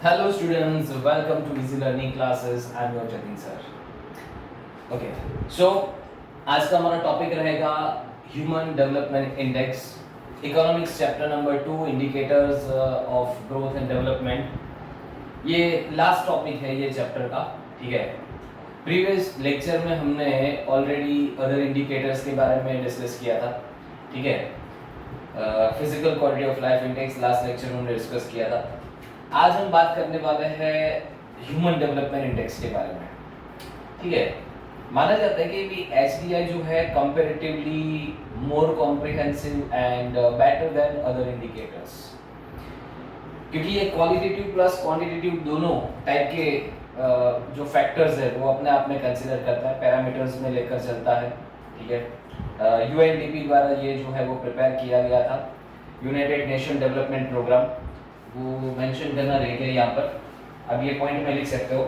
Hello students, welcome to Easy Learning Classes. I am your Jatin sir. Okay, so आज का हमारा topic रहेगा human development index, economics chapter number 2, indicators of growth and development. ये last topic है ये chapter का, ठीक है। प्रीवियस लेक्चर में हमने ऑलरेडी अदर इंडिकेटर्स के बारे में डिस्कस किया था, ठीक है। Physical quality of life index last lecture में हमने डिस्कस किया था। आज हम बात करने वाले हैं ह्यूमन डेवलपमेंट इंडेक्स के बारे में, ठीक है। माना जाता है कि HDI जो है comparatively more comprehensive and better than other indicators, क्योंकि ये क्वालिटेटिव प्लस क्वांटिटेटिव दोनों टाइप के जो फैक्टर्स है वो अपने आप में कंसीडर करता है, पैरामीटर्स में लेकर चलता है, ठीक है। UNDP द्वारा ये जो है वो प्रिपेयर किया गया था, यूनाइटेड नेशन डेवलपमेंट प्रोग्राम, वो मेंशन करना रह गया यहाँ पर। अब ये पॉइंट में लिख सकते हो,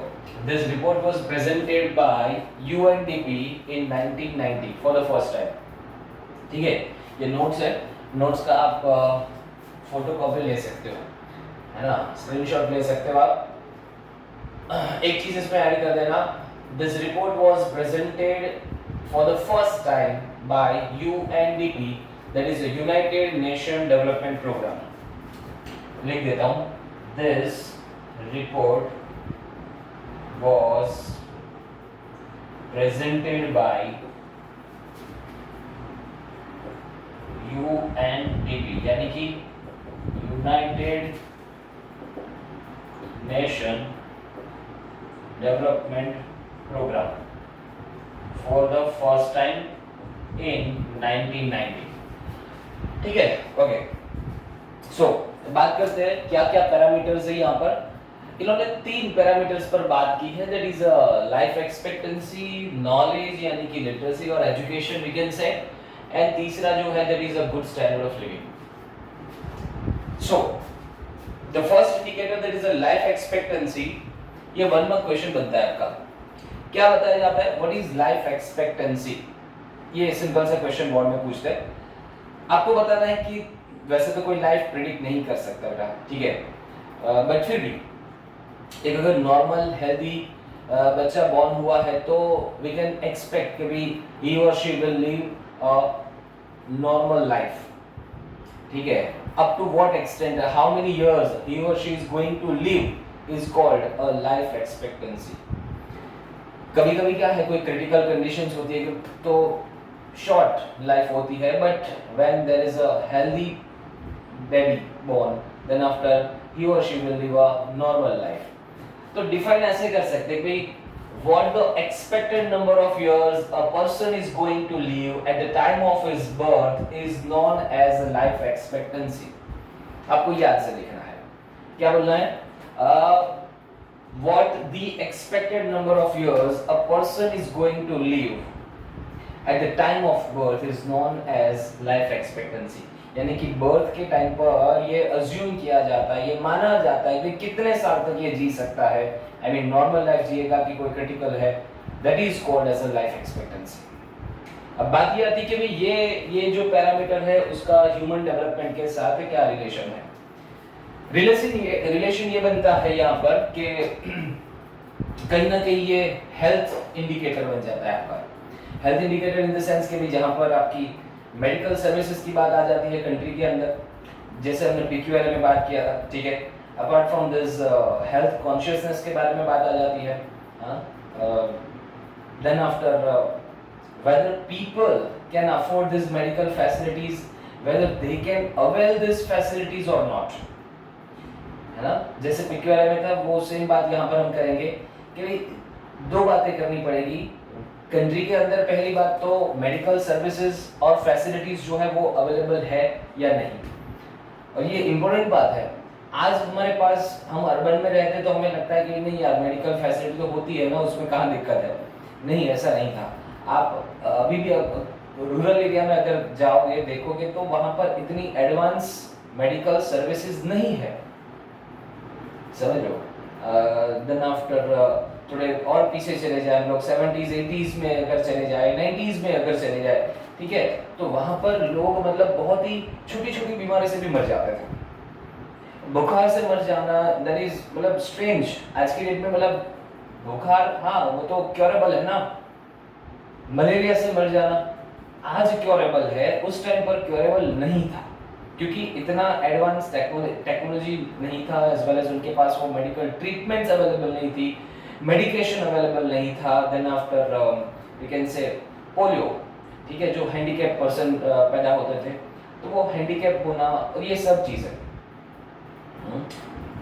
this report was presented by UNDP in 1990 for the first time, ठीक है। ये नोट्स है, नोट्स का आप फोटोकॉपी ले सकते हो, है ना, स्क्रीनशॉट ले सकते हो आप। एक चीज इसमें ऐड कर देना, this report was presented for the first time by UNDP, that is United Nation Development Programme. लिख देता हूं, this report was presented by UNDP, यानी कि United Nation Development Programme for the first time in 1990, ठीक है। Okay, सो बात करते हैं क्या क्या पैरामीटर्स है। यहाँ पर इन्होंने 3 पैरामीटर्स पर बात की है, that is life expectancy, knowledge यानी कि लिटरेसी और education we can say, and तीसरा जो है that is a good standard of living. So the first indicator that is a life expectancy, ये 1 मार्क क्वेश्चन बनता है आपका। क्या बताया जाता है, व्हाट इज लाइफ एक्सपेक्टेंसी? ये सिंपल सा क्वेश्चन बोर्ड में पूछते हैं। आपको बताना है कि वैसे तो कोई लाइफ प्रेडिक्ट नहीं कर सकता बेटा, ठीक है, बट फिर भी एक अगर नॉर्मल हेल्दी बच्चा बॉर्न हुआ है तो वी कैन एक्सपेक्ट कि he or she will live a normal life, ठीक है। Up to what extent, how many years he or she is going to live is called a life expectancy. कभी कभी क्या है, कोई क्रिटिकल कंडीशंस होती है तो शॉर्ट लाइफ होती है, but when there is a healthy baby born, then after he or she will live a normal life। तो डिफाइन ऐसे कर सकते हैं कि what the expected number of years a person is going to live at the time of his birth is known as a life expectancy। आपको याद से लिखना है, क्या बोलना है, what the expected number of years a person is going to live at the time of birth is known as life expectancy। यानी कि बर्थ के टाइम पर ये अज्यूम किया जाता है, ये माना जाता है कि कितने साल तक ये जी सकता है, आई मीन नॉर्मल लाइफ जिएगा कि कोई क्रिटिकल है, that is called as a life expectancy. अब बात ये आती है कि भाई ये जो पैरामीटर है उसका ह्यूमन डेवलपमेंट के साथ क्या रिलेशन है। रिलेशन ये बनता है यहाँ पर कि कहीं ना कहीं ये हेल्थ इंडिकेटर बन जाता है आपका। Health indicator in the sense कि जहाँ पर आपकी मेडिकल सर्विसेज की बात आ जाती है कंट्री के अंदर, जैसे हमने PQLA में बात किया था, ठीक है। Apart from this health consciousness के बारे में बात आ जाती है, then after whether people can afford these medical facilities, whether they can avail these facilities or not, है ना। जैसे PQLA में था वो सेम बात यहाँ पर हम करेंगे कि भाई 2 बातें करनी पड़ेगी कंट्री के अंदर। पहली बात तो मेडिकल सर्विसेज और फैसिलिटीज जो है वो अवेलेबल है या नहीं, और ये इम्पोर्टेंट बात है। आज हमारे पास, हम अर्बन में रहते तो हमें लगता है कि नहीं यार मेडिकल फैसिलिटी तो होती है ना, उसमें कहाँ दिक्कत है। नहीं, ऐसा नहीं था। आप अभी भी रूरल एरिया में अगर जाओगे देखोगे तो वहाँ पर इतनी एडवांस मेडिकल सर्विसेज नहीं है, समझ लो। देन आफ्टर थोड़े और पीछे चले जाए हम लोग, 70s 80s में अगर चले जाए, 90s में अगर चले जाए, ठीक है, तो वहाँ पर लोग मतलब बहुत ही छोटी छोटी बीमारी से भी मर जाते थे। बुखार से मर जाना दैट इज मतलब स्ट्रेंज आज की डेट में, मतलब बुखार हाँ वो तो क्योरेबल है ना, मलेरिया से मर जाना आज क्योरेबल है, उस टाइम पर क्योरेबल नहीं था क्योंकि इतना एडवांस टेक्नोलॉजी नहीं था, एज वेल एज उनके पास वो मेडिकल ट्रीटमेंट्स अवेलेबल नहीं थी, मेडिकेशन अवेलेबल नहीं था। Then after we can say polio, ठीक है, जो हैंडीकैप पर्सन पैदा होते थे तो वो हैंडीकैप होना और ये सब चीज़ें,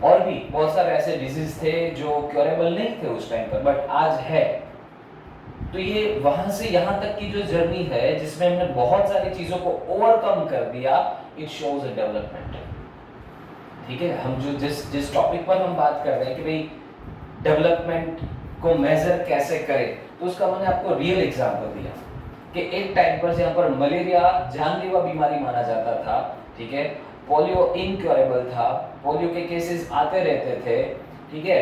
और भी बहुत सारे ऐसे डिजीज थे जो क्योरेबल नहीं थे उस टाइम पर, बट आज है। तो ये वहां से यहाँ तक की जो जर्नी है जिसमें हमने बहुत सारी चीजों को ओवरकम कर दिया, इट शोज अ डेवलपमेंट। ठीक है, हम जो जिस टॉपिक पर हम बात कर रहे हैं कि भाई डेवलपमेंट को मेजर कैसे करें, तो उसका मैंने आपको रियल एग्जांपल दिया कि एक टाइम पर जहाँ पर मलेरिया जानलेवा बीमारी माना जाता था, ठीक है, पोलियो इनक्योरेबल था, पोलियो के केसेस आते रहते थे, ठीक है,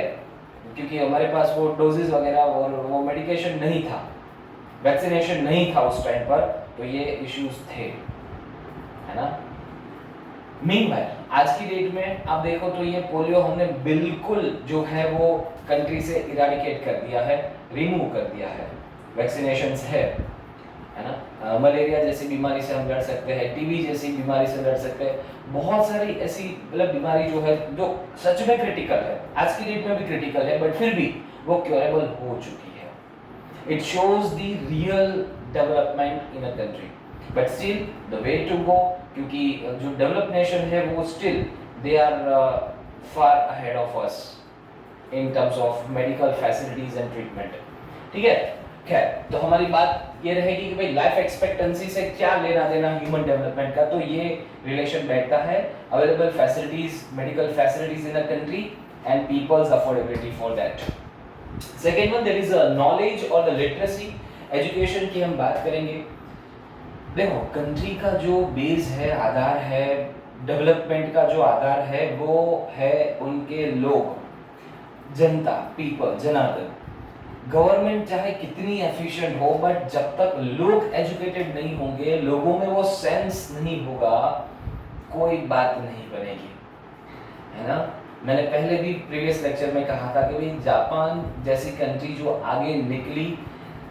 क्योंकि हमारे पास वो डोजेस वगैरह और वो मेडिकेशन नहीं था, वैक्सीनेशन नहीं था उस टाइम पर, तो ये इश्यूज थे, है ना। मीनवाइल आज की डेट में आप देखो तो ये पोलियो हमने बिल्कुल जो है वो कंट्री से इराडिकेट कर दिया है, रिमूव कर दिया है, वैक्सीनेशंस है ना। मलेरिया जैसी बीमारी से हम लड़ सकते हैं, टीबी जैसी बीमारी से लड़ सकते हैं, बहुत सारी ऐसी मतलब बीमारी जो है जो सच में क्रिटिकल है, आज की डेट में भी क्रिटिकल है, बट फिर भी वो क्योरेबल हो चुकी है। It shows the real development in a country, but still the way to go, क्योंकि जो डेवलप नेशन है वो still they are far ahead of us in terms of medical facilities and treatment. ठीक है, खैर तो हमारी बात ये रहेगी कि भाई लाइफ एक्सपेक्टेंसी से क्या लेना देना ह्यूमन डेवलपमेंट का, तो ये रिलेशन बैठता है available facilities, medical facilities in a country and people's affordability for that. Second one, there is a knowledge और द लिटरेसी, एजुकेशन की हम बात करेंगे। देखो कंट्री का जो बेस है, आधार है, डेवलपमेंट का जो आधार है वो है उनके लोग, जनता, पीपल, जनार्दन। गवर्नमेंट चाहे कितनी एफिशिएंट हो, बट जब तक लोग एजुकेटेड नहीं होंगे, लोगों में वो सेंस नहीं होगा, कोई बात नहीं बनेगी, है ना। मैंने पहले भी प्रीवियस लेक्चर में कहा था कि भाई जापान जैसी कंट्री जो आगे निकली,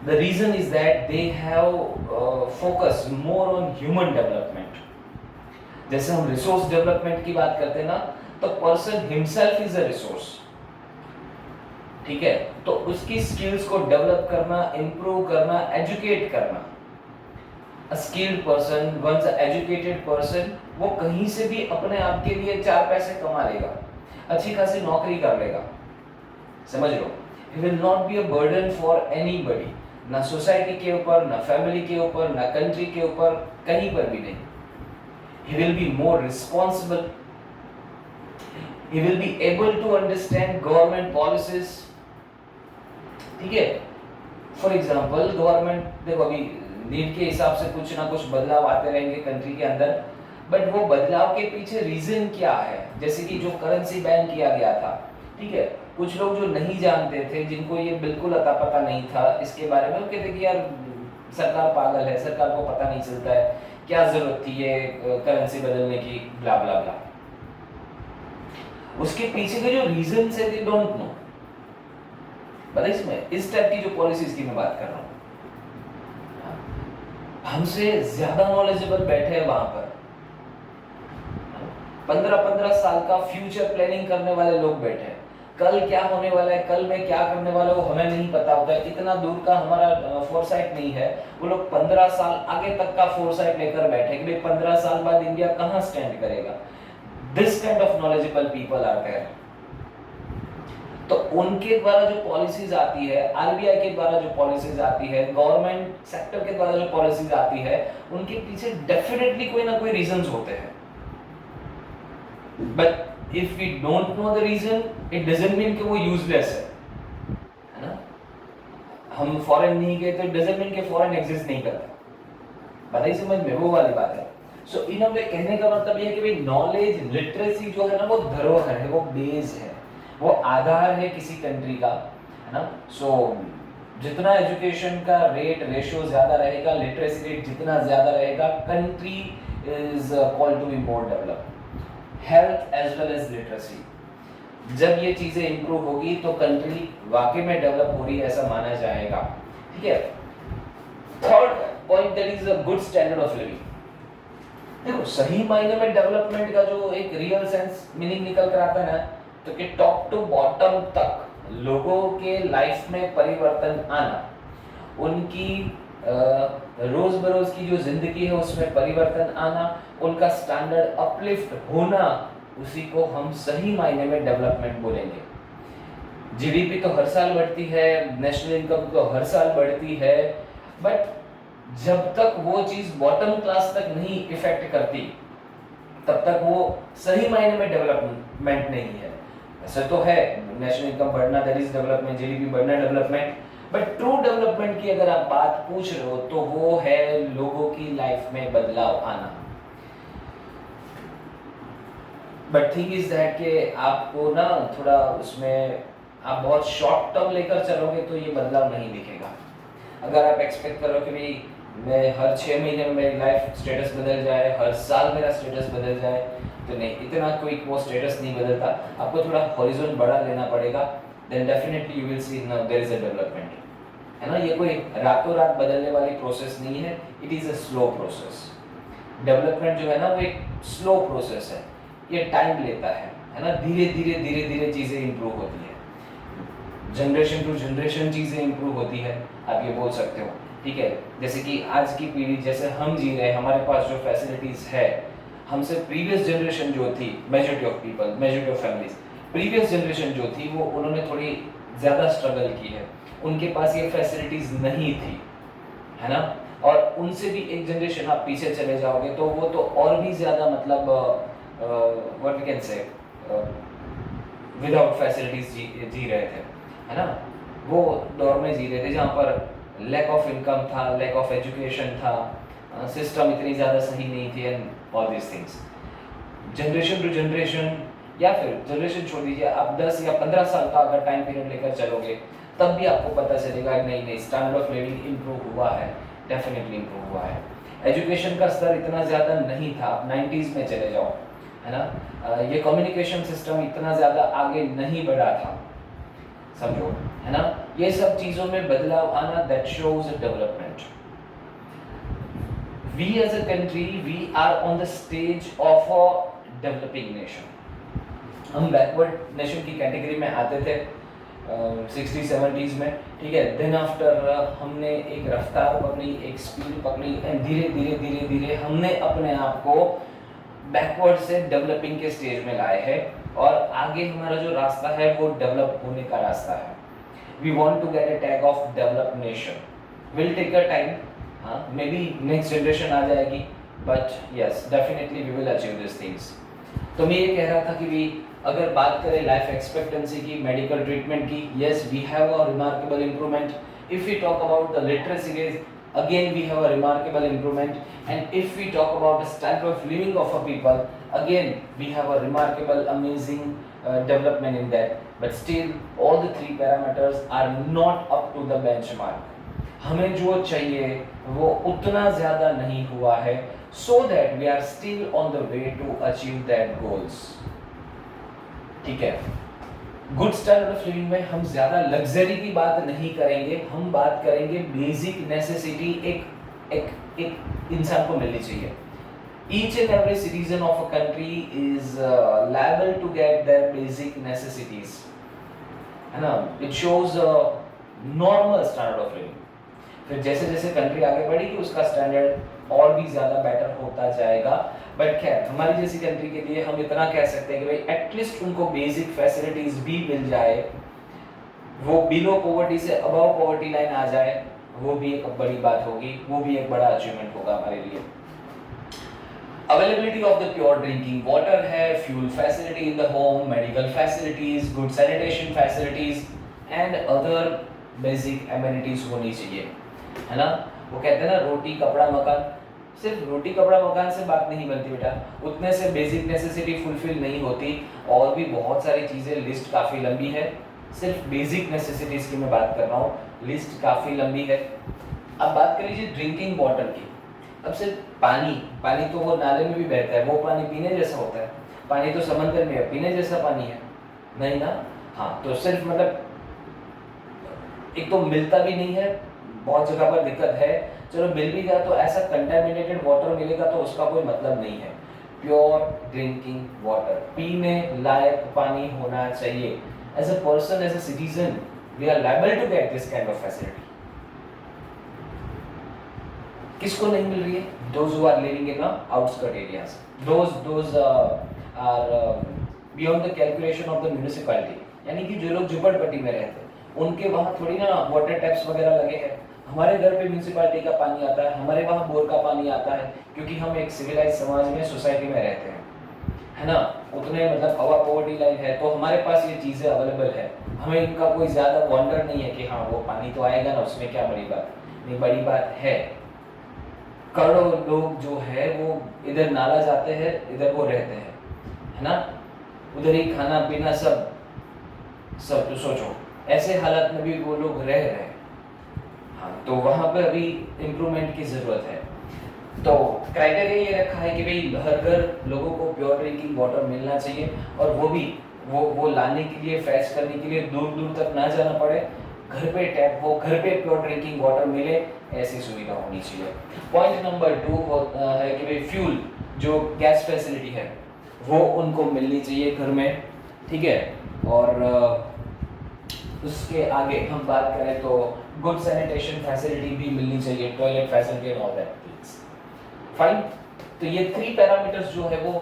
the reason is that they have focus more on human development. जैसे हम रिसोर्स डेवलपमेंट की बात करते हैं ना, तो person himself is a resource, ठीक है, तो उसकी स्किल्स को डेवलप करना, इंप्रूव करना, एजुकेट करना। A skilled person, once a educated person, वो कहीं से भी अपने आप के लिए 4 पैसे कमा लेगा, अच्छी खासी नौकरी कर लेगा, समझ लो। He will not be a burden for anybody, ना सोसाइटी के ऊपर, ना फैमिली के ऊपर, ना कंट्री के ऊपर, कहीं पर भी नहीं। He will be more responsible, he will be able to understand government policies, ठीक है। फॉर एग्जाम्पल गवर्नमेंट, देखो अभी नीड के हिसाब से कुछ ना कुछ बदलाव आते रहेंगे कंट्री के अंदर, बट वो बदलाव के पीछे रीजन क्या है, जैसे कि जो करेंसी बैन किया गया था, ठीक है, कुछ लोग जो नहीं जानते थे, जिनको ये बिल्कुल अता पता नहीं था इसके बारे में, वो कहते कि यार सरकार पागल है, सरकार को पता नहीं चलता है, क्या जरूरत थी ये करेंसी बदलने की, ब्ला ब्ला ब्ला। उसके पीछे के जो रीजन है दे डोंट नो। बताइए इसमें इस टाइप की जो पॉलिसीज की मैं बात कर रहा हूँ, हमसे ज्यादा नॉलेजेबल बैठे हैं वहां पर, 15-15 साल का फ्यूचर प्लानिंग करने वाले लोग बैठे हैं, कल क्या होने वाला है, कल मैं क्या करने वाला हूँ हमें नहीं पता होता है, इतना दूर का हमारा फोरसाइट नहीं है। वो लोग 15 साल आगे तक का फोरसाइट लेकर बैठे कि भाई 15 साल बाद इंडिया कहाँ स्टैंड करेगा। This kind of knowledgeable people are there. तो उनके द्वारा जो पॉलिसीज आती है, आरबीआई के द्वारा जो पॉलिसीज आती है, गवर्नमेंट सेक्टर के द्वारा जो पॉलिसीज आती है, उनके पीछे डेफिनेटली कोई ना कोई रीजंस होते हैं। But if we don't know the reason, it doesn't mean कि वो यूजलेस है ना। हम फॉरेन नहीं गए तो इट डजंट मीन कि फॉरेन एग्जिस्ट नहीं करता। बताइए समझ में, वो वाली बात है। सो इन अ वे कहने का मतलब ये है कि भाई नॉलेज, लिटरेसी जो है ना, वो धरोहर है, वो बेस है, वो आधार है किसी कंट्री का, है ना। सो जितना एजुकेशन का रेट रेशियो ज्यादा रहेगा, लिटरेसी रेट जितना ज्यादा रहेगा, country is called to be more develop. Health as well as literacy. जब ये चीजें इंप्रूव होगी तो कंट्री वाकई में डेवलप हो रही है ऐसा माना जाएगा। ठीक है, third point that is a good standard of living. देखो सही मायने में डेवलपमेंट का जो एक रियल सेंस मीनिंग निकल कर आता है ना, तो कि टॉप टू बॉटम तक लोगों के लाइफ में परिवर्तन आना, उनकी रोज बरोज की जो जिंदगी है उसमें परिवर्तन आना, उनका स्टैंडर्ड अपलिफ्ट होना, उसी को हम सही मायने में डेवलपमेंट बोलेंगे। जीडीपी तो हर साल बढ़ती है, नेशनल इनकम तो हर साल बढ़ती है, बट जब तक वो चीज बॉटम क्लास तक नहीं इफेक्ट करती तब तक वो सही मायने में डेवलपमेंट नहीं है। ऐसा तो है नेशनल इनकम बढ़ना दैट इज डेवलपमेंट, जीडीपी बढ़ना डेवलपमेंट, बट ट्रू डेवलपमेंट की अगर आप बात पूछ रहे हो तो वो है लोगों की लाइफ में बदलाव आना। बट थिंग इज दैट कि आपको ना थोड़ा उसमें आप बहुत शॉर्ट टर्म लेकर चलोगे तो ये बदलाव नहीं दिखेगा। अगर आप एक्सपेक्ट करो कि भाई मैं हर 6 महीने में मेरी लाइफ स्टेटस बदल जाए, हर साल मेरा स्टेटस बदल जाए, तो नहीं, इतना कोई वो स्टेटस नहीं बदलता। आपको थोड़ा हॉरिजॉन बड़ा लेना पड़ेगा, then definitely you will see there is a development, है ना। ये कोई रातों रात बदलने वाली प्रोसेस नहीं है, it is a slow process. Development जो है ना वो एक स्लो प्रोसेस है, ये टाइम लेता है ना। धीरे धीरे धीरे धीरे चीज़ें इंप्रूव होती है, जनरेशन टू जनरेशन चीज़ें इंप्रूव होती है, आप ये बोल सकते हो। ठीक है, जैसे कि आज की पीढ़ी जैसे हम जी रहे हैं, हमारे पास जो फैसिलिटीज़ है, हमसे प्रीवियस जनरेशन जो थी, majority of people, majority of families, previous generation जो थी वो उन्होंने थोड़ी ज़्यादा स्ट्रगल की है, उनके पास ये फैसिलिटीज़ नहीं थी, है ना। और उनसे भी एक जनरेशन आप पीछे चले जाओगे तो वो तो और भी ज़्यादा मतलब what we can say without facilities जी रहे थे, है ना। वो दौर में जी रहे थे जहाँ पर लैक ऑफ इनकम था, लैक ऑफ एजुकेशन था, सिस्टम इतनी ज़्यादा सही नहीं थी and all this things. Generation to generation, या फिर जनरेशन छोड़ दीजिए, आप 10 या 15 साल का अगर टाइम पीरियड लेकर चलोगे तब भी आपको पता चलेगा नहीं नहीं स्टैंडर्ड ऑफ लिविंग इम्प्रूव हुआ है, डेफिनेटली इम्प्रूव हुआ है। एजुकेशन का स्तर इतना ज़्यादा नहीं था, आप 90s में चले जाओ, है ना। ये कम्युनिकेशन सिस्टम इतना ज़्यादा आगे नहीं बढ़ा था, समझो, है ना। ये सब चीज़ों में बदलाव आना, that shows development. We as a country, we are on the stage of a developing nation. हम बैकवर्ड नेशन की कैटेगरी में आते थे 60-70s में, ठीक है। देन आफ्टर हमने एक रफ्तार पकड़ी, एक स्पीड पकड़ी एंड धीरे धीरे धीरे धीरे हमने अपने आप को बैकवर्ड से डेवलपिंग के स्टेज में लाए हैं, और आगे हमारा जो रास्ता है वो डेवलप होने का रास्ता है। We want to get a tag of developed nation, will take a time, हाँ, मे बी नेक्स्ट जनरेशन आ जाएगी, but yes definitely we will achieve this things. तो मैं ये कह रहा था कि भी अगर बात करें लाइफ एक्सपेक्टेंसी की, मेडिकल ट्रीटमेंट की, yes we have a remarkable improvement. If we talk about the literacy rate, again we have a remarkable improvement, and if we talk about the standard of living of a people, again we have a remarkable, amazing development in that, but still all the 3 parameters are not up to the benchmark. हमें जो चाहिए वो उतना ज़्यादा नहीं हुआ है, so that we are still on the way to achieve that goals. ठीक है, गुड स्टैंडर्ड ऑफ लिविंग में हम ज़्यादा लग्जरी की बात नहीं करेंगे, हम बात करेंगे बेसिक नेसेसिटी एक इंसान को मिलनी चाहिए। Each and every citizen of a country is liable to get their basic necessities, है ना। It shows a normal standard of living. फिर जैसे जैसे कंट्री आगे बढ़ेगी उसका स्टैंडर्ड और भी ज़्यादा बेटर होता जाएगा। बट खैर हमारी जैसी कंट्री के लिए हम इतना कह सकते हैं कि भाई एटलीस्ट उनको बेसिक फैसिलिटीज भी मिल जाए, वो बिलो पॉवर्टी से अबव पॉवर्टी लाइन आ जाए, वो भी एक बड़ी बात होगी, वो भी एक बड़ा अचीवमेंट होगा हमारे लिए। Availability of the pure drinking water है, fuel facility in the home, medical facilities, good sanitation facilities and other basic amenities होनी चाहिए, है ना। वो कहते हैं ना रोटी कपड़ा मकान, सिर्फ रोटी कपड़ा मकान से बात नहीं बनती बेटा, उतने से बेसिक नेसेसिटी फुलफिल नहीं होती, और भी बहुत सारी चीज़ें, लिस्ट काफ़ी लंबी है। सिर्फ बेसिक नेसेसिटीज़ की मैं बात कर रहा हूँ, लिस्ट काफ़ी लंबी है। अब बात कर लीजिए ड्रिंकिंग वाटर की। अब सिर्फ पानी तो वो नाले में भी बहता है, वो पानी पीने जैसा होता है, पानी तो समंदर में है, पीने जैसा पानी है नहीं ना। हाँ, तो सिर्फ मतलब एक तो मिलता भी नहीं है, बहुत जगह पर दिक्कत है, चलो मिल भी गया तो ऐसा कंटेमिनेटेड वाटर मिलेगा तो उसका कोई मतलब नहीं है। प्योर ड्रिंकिंग वाटर, पीने लायक पानी होना चाहिए। As a person, as a citizen, we are liable to get this kind of facility. किसको नहीं मिल रही है? those who are living in the outskirt areas, those are beyond the calculation of the municipality, यानी कि जो लोग झुपड़पट्टी में रहते हैं उनके वहाँ थोड़ी ना वाटर टैप्स वगैरह लगे हैं। हमारे घर पे म्यूनिसिपैलिटी का पानी आता है, हमारे वहाँ बोर का पानी आता है, क्योंकि हम एक सिविलाइज समाज में, सोसाइटी में रहते हैं, है ना। उतने मतलब अवर पॉवर्टी लाइन है तो हमारे पास ये चीज़ें अवेलेबल है, हमें इनका कोई ज़्यादा वॉन्डर नहीं है कि हाँ वो पानी तो आएगा ना, उसमें क्या बड़ी बात नहीं। बड़ी बात है करोड़ों लोग जो है वो इधर नाला जाते हैं, इधर वो रहते हैं, है ना, उधर ही खाना पीना सब सब। तो सोचो ऐसे हालत में भी वो लोग रह रहे हैं। हाँ, तो वहाँ पे अभी इम्प्रूवमेंट की ज़रूरत है। तो क्राइटेरिया ये रखा है कि भाई हर घर लोगों को प्योर ड्रिंकिंग वाटर मिलना चाहिए, और वो भी वो लाने के लिए, फैच करने के लिए दूर दूर तक ना जाना पड़े, घर पे टैप हो, घर पे प्योर ड्रिंकिंग वाटर मिले, ऐसी सुविधा होनी चाहिए। पॉइंट नंबर 2 है कि भाई फ्यूल, जो गैस फैसिलिटी है वो उनको मिलनी चाहिए घर में, ठीक है। और उसके आगे हम बात करें तो गुड सैनिटेशन फैसिलिटी भी मिलनी चाहिए, toilet facility and all that things. Fine. तो ये 3 पैरामीटर्स जो है वो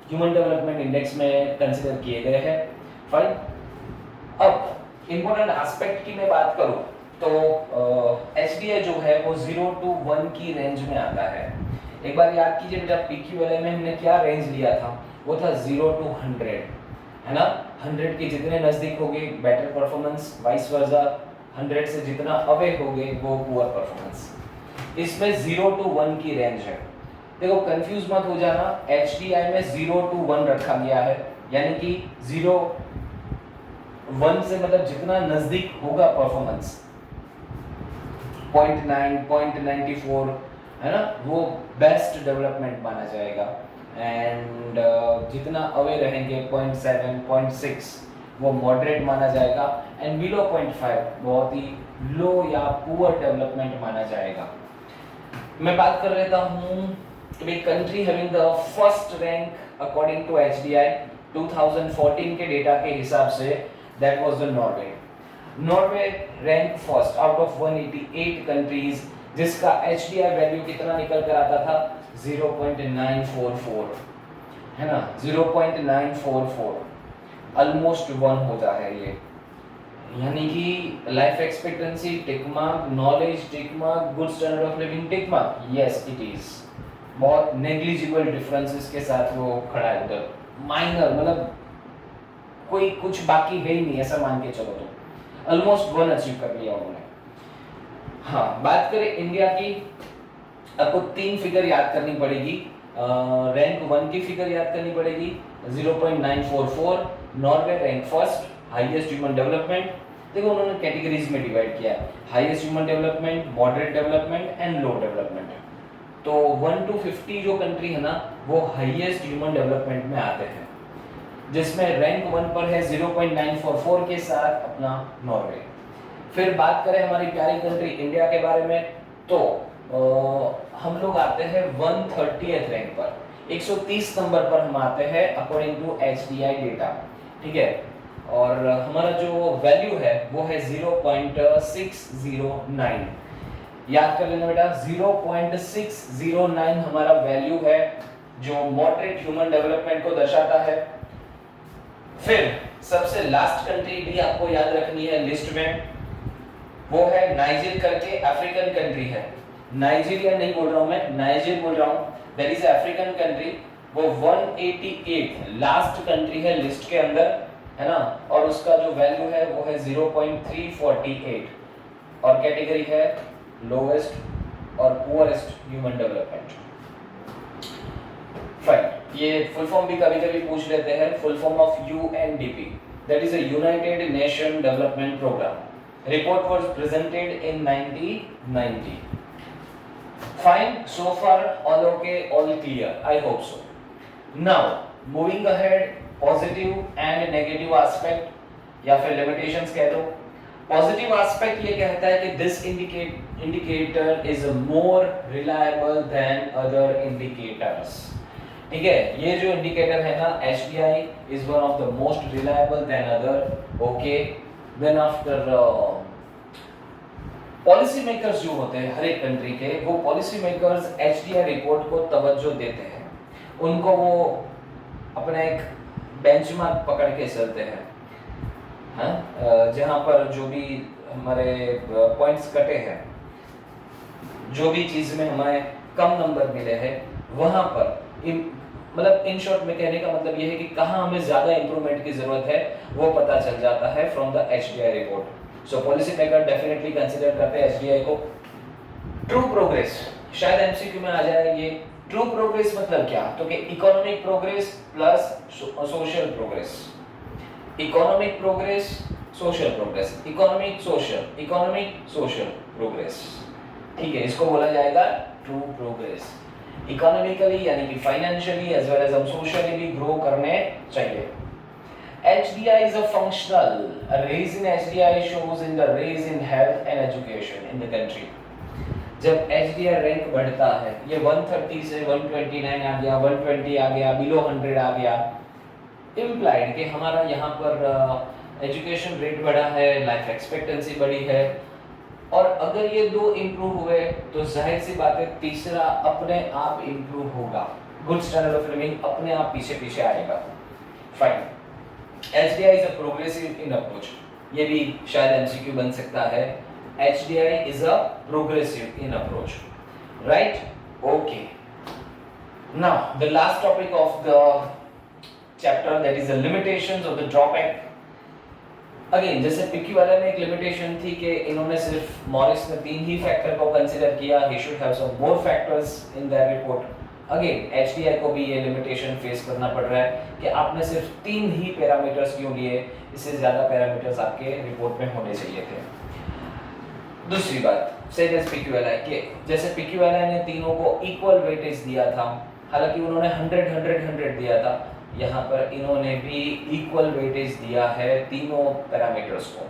ह्यूमन डेवलपमेंट इंडेक्स में कंसीडर किए गए हैं। फाइन। अब इम्पोर्टेंट एस्पेक्ट की मैं बात करूं तो HDI जो है वो 0 to 1 की रेंज में आता है। एक बार याद कीजिए बेटा, PQLA में हमने क्या रेंज लिया था, वो था 0 to 100, है ना। 100 के जितने नजदीक होगे बेटर परफॉर्मेंस, वाइस वर्सा 100 से जितना अवे होगे वो पुअर परफॉर्मेंस। इसमें 0 to 1 की रेंज है। देखो कंफ्यूज मत हो जाना, HDI में 0 to 1 रखा गया है, यानी कि 1 से मतलब जितना नजदीक होगा परफॉर्मेंस, 0.9, 0.94, है ना, वो बेस्ट डेवलपमेंट माना जाएगा। एंड जितना अवे रहेंगे 0.7, 0.6 वो मॉडरेट माना जाएगा, एंड बिलो 0.5 बहुत ही लो या पुअर डेवलपमेंट माना जाएगा। मैं बात कर लेता हूँ कि country having the first rank according to HDI 2014 के डेटा के हिसाब से, that was the Norway. Norway rank first out of 188 countries, जिसका HDI वैल्यू कितना निकल कर आता था, 0.944, है ना, 0.944, ऑलमोस्ट 1 होता है ये। यानी कि life expectancy tick mark, knowledge tick mark, good standard of living tick mark, yes it is. बहुत नेग्लिजिबल डिफरेंसेस के साथ वो खड़ा है उधर, माइनर, मतलब कोई कुछ बाकी है ही नहीं, ऐसा मान के चलो। तो ऑलमोस्ट 1 अचीव कर लिया उन्होंने। हाँ, बात करें इंडिया की, आपको 3 फिगर याद करनी पड़ेगी। रैंक 1 की फिगर याद करनी पड़ेगी, 0.944। Norway rank first, highest human development. देखो उन्होंने कैटेगरीज में डिवाइड किया है, highest human development, moderate development and low development. तो 1 to 50 जो कंट्री है ना, वो हाईएस्ट ह्यूमन डेवलपमेंट में आते हैं, जिसमें रैंक 1 पर है 0.944 के साथ अपना नॉर्वे। फिर बात करें हमारी प्यारी कंट्री इंडिया के बारे में, तो हम लोग आते हैं 130th रैंक पर, 130 नंबर पर हम आते हैं अकॉर्डिंग टू HDI डेटा, ठीक है। और हमारा जो वैल्यू है वो है 0.609। याद कर लेना बेटा, 0.609 हमारा वैल्यू है जो मॉडरेट ह्यूमन डेवलपमेंट को दर्शाता है। फिर सबसे लास्ट कंट्री भी आपको याद रखनी है लिस्ट में, वो है नाइजर करके, अफ्रीकन कंट्री है। नाइजीरिया नहीं बोल रहा हूं मैं, नाइजर बोल रहा हूं। दैट इज अफ्रीकन कंट्री, वो 188 लास्ट कंट्री है लिस्ट के अंदर, है ना। और उसका जो वैल्यू है वो है 0.348, और कैटेगरी है लोवेस्ट और पुअरेस्ट ह्यूमन डेवलपमेंट। फाइन। ये फुल फॉर्म भी कभी कभी पूछ लेते हैं, full form of UNDP, that is a United Nation Development Programme. Report was presented in 1990। Fine, so far all okay, all clear, I hope so. Now moving ahead, positive and negative aspect या फिर limitations कह दो। Positive aspect ये कहता है कि this indicator is more reliable than other indicators. ठीक है, ये जो इंडिकेटर है ना HDI is one of the most reliable than other. Okay, then after policy makers जो होते हैं हर एक कंट्री के, वो पॉलिसी मेकर्स HDI रिपोर्ट को तवज्जो देते हैं, उनको वो अपना एक बेंचमार्क पकड़ के चलते हैं। हाँ, जहाँ पर जो भी हमारे पॉइंट्स कटे हैं, जो भी चीज में हमें कम नंबर मिले हैं, वहाँ पर मतलब इन शॉर्ट में कहने का मतलब ये है कि कहाँ हमें ज्यादा इंप्रूवमेंट की जरूरत है वो पता चल जाता है from the HDI report. So policy maker definitely consider करते हैं HDI को। ट्रू प्रोग्रेस, शायद MCQ में आ जाए ये। ट्रू प्रोग्रेस मतलब क्या? तो कि economic progress plus social progress. Economic progress, social progress, economic social progress. ठीक है, इसको बोला जाएगा ट्रू प्रोग्रेस। इकोनॉमिकली यानी कि फाइनेंशियली एज वेल एज हम सोशली भी ग्रो करने चाहिए। HDI is a functional. A raise in HDI shows in the raise in health and education in the country. जब HDI रैंक बढ़ता है, ये 130 से 129 आ गया, 120 आ गया, बिलो 100 आ गया, इम्प्लाइड कि हमारा यहाँ पर एजुकेशन रेट बढ़ा है, लाइफ एक्सपेक्टेंसी बढ़ी है, और अगर ये दो इम्प्रूव हुए तो जाहिर सी बात है तीसरा अपने आप इम्प्रूव होगा। गुड स्टैंडर्ड ऑफ लिविंग अपने आप पीछे पीछे आएगा। Fine, HDI is a progressive in approach, ये भी शायद MCQ बन सकता है। HDI is a progressive in approach, right? Okay. Now the last topic of the chapter, that is the limitations of the drawback. Again जैसे पिक्की वाला में एक लिमिटेशन थी कि इन्होंने सिर्फ मॉरिस ने 3 ही फैक्टर को कंसीडर किया, he should have some more factors in their report. Again HDI को भी ये लिमिटेशन फेस करना पड़ रहा है कि आपने सिर्फ 3 ही पैरामीटर्स क्यों लिए, इससे ज्यादा पैरामीटर्स आपके रिपोर्ट में होने चाहिए थे। दूसरी बात, सेम एज पिक्की वाला के जैसे पिक्की वाला ने तीनों को इक्वल वेटेज दिया था, हालांकि उन्होंने 100 दिया था, यहाँ पर इन्होंने भी इक्वल वेटेज दिया है तीनों पैरामीटर्स को।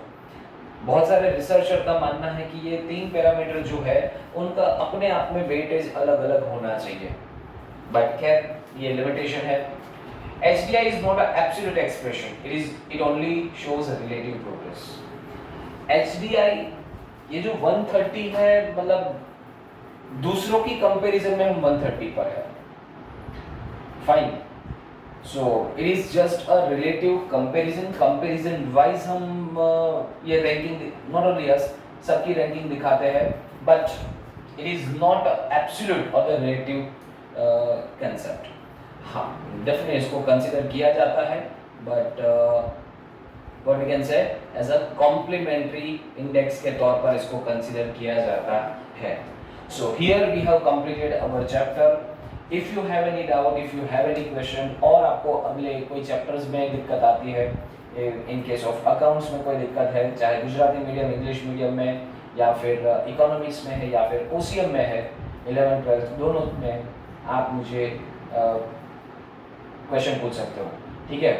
बहुत सारे रिसर्चर का मानना है कि ये 3 पैरामीटर जो है उनका अपने आप में वेटेज अलग अलग होना चाहिए, बट खैर ये लिमिटेशन है। HDI is not an absolute expression, it only shows a relative progress. HDI ये जो 130 है, मतलब दूसरों की कंपैरिजन में हम 130 पर है। Fine, so it is just a relative comparison wise हम ये रैंकिंग not only us सबकी रैंकिंग दिखाते हैं, but it is not absolute or the relative concept। हाँ, डेफिनेटली इसको कंसीडर किया जाता है, but what we can say as a complementary index के तौर पर इसको कंसीडर किया जाता है। So here we have completed our chapter. If you have any doubt, if you have any question, और आपको अगले कोई चैप्टर्स में दिक्कत आती है, इन केस ऑफ अकाउंट्स में कोई दिक्कत है, चाहे गुजराती मीडियम, इंग्लिश मीडियम में, या फिर इकोनॉमिक्स में है, या फिर OCM में है, 11-12 दोनों में आप मुझे क्वेश्चन पूछ सकते हो। ठीक है,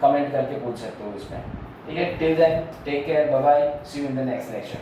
कमेंट करके पूछ सकते हो इसमें। ठीक है, till then take care, bye bye, see you in the next lecture.